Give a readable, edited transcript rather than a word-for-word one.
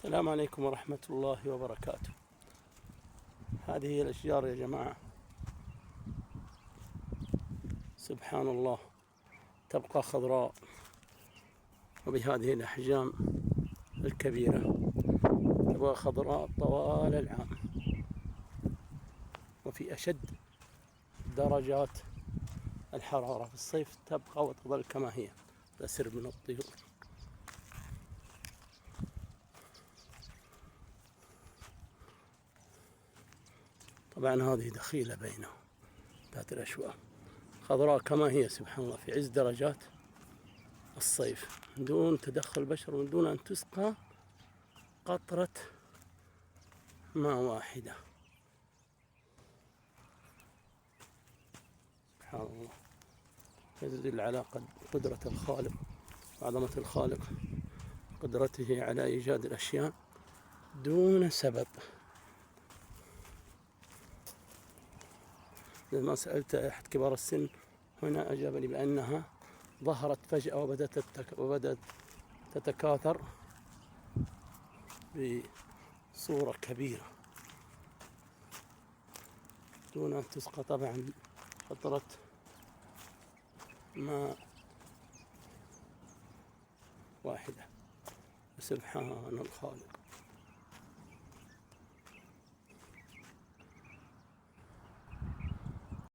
السلام عليكم ورحمة الله وبركاته. هذه هي الأشجار يا جماعة، سبحان الله، تبقى خضراء وبهذه الأحجام الكبيرة، تبقى خضراء طوال العام، وفي أشد درجات الحرارة في الصيف تبقى وتظل كما هي، تسر من الطيور. طبعا هذه دخيلة بينهم ذات الأشواء، خضراء كما هي سبحان الله في عز درجات الصيف، من دون تدخل بشر ومن دون أن تسقى قطرة ماء واحدة. سبحان الله، يدل على قدرة الخالق وعظمة الخالق، قدرته على إيجاد الأشياء دون سبب. لما سألت أحد كبار السن هنا أجابني بأنها ظهرت فجأة وبدأت تتكاثر بصورة كبيرة دون أن تسقى طبعا قطرة ماء واحدة. سبحان الخالق.